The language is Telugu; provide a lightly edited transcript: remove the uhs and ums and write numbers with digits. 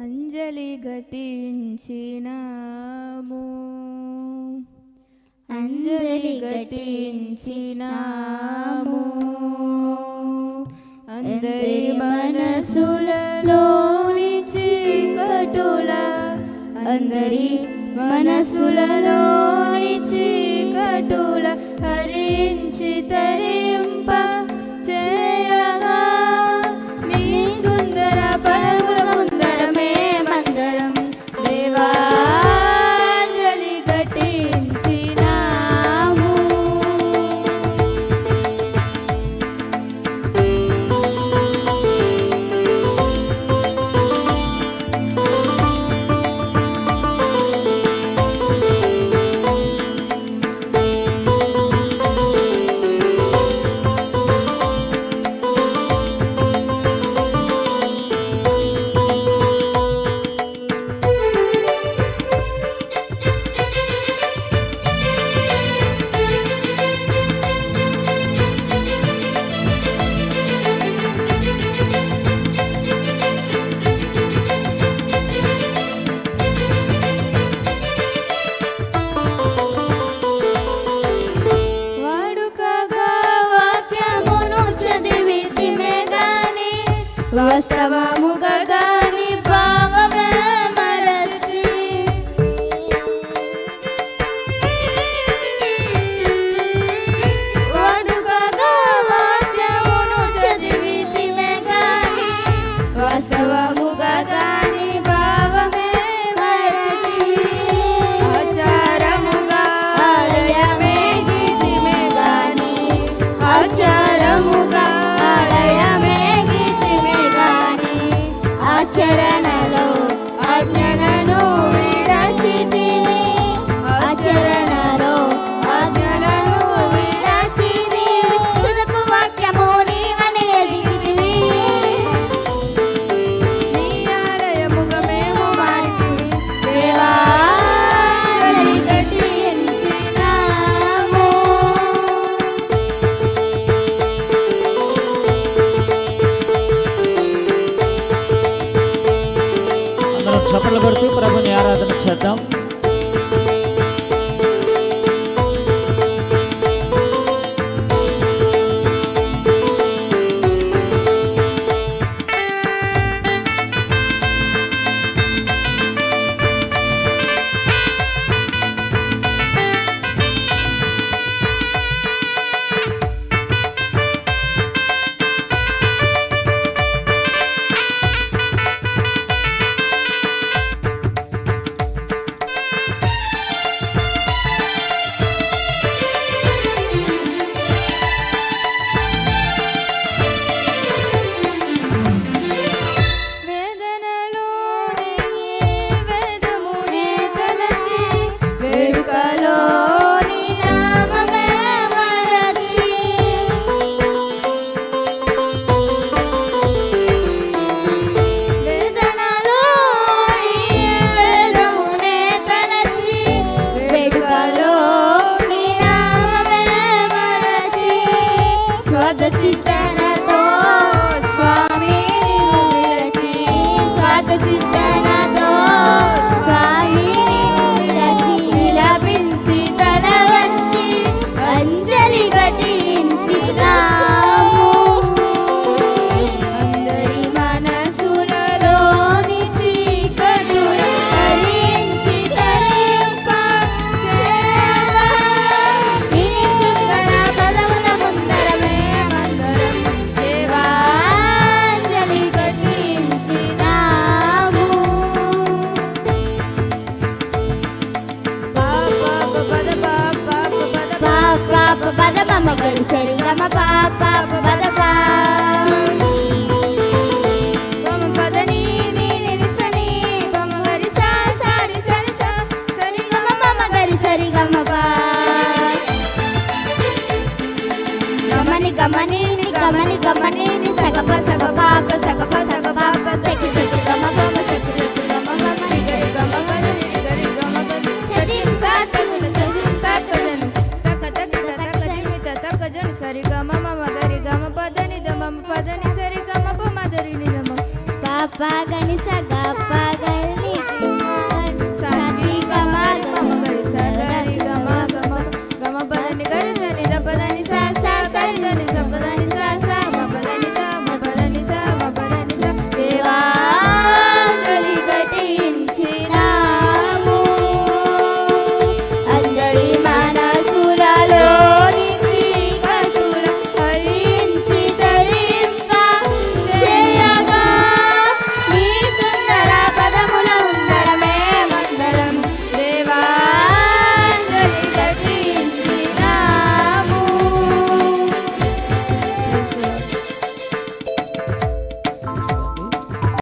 అంజలి ఘటించినాము అంజలి ఘటించినాము అందరి మనసులలోని చీకటుల అందరి మనసులలోని చీకటుల హరించి తరింప చేయగా నీ సుందర పదముల ముందర మేమందరం దేవాంజలి ఘటించినాము. వాస్తవముగా దాని భావమే మరచి వాడుకగా వాక్యమును చదివితిమే గాని వాస్తవముగా దాని భావమే మరచి ఆచారముగా ఆలయమే గీతిమే గాని ఆచారముగా ఆలయమే ఆచరణలో ఆజ్ఞలను విడచితిని ఆచరణలో ఆజ్ఞలను విడచితిని తుదకు వాక్యము నీవని ఎదిగితివి నీ ఆలయముగా మేము మారితివి దేవాంజలి ఘటించినాము. చప్పట్లు కొడుతూ ప్రభుని ఆరాధన చేద్దాం. చిత్తనతో స్వామి నిన్ను విరచి స్వాగతిద్దాం.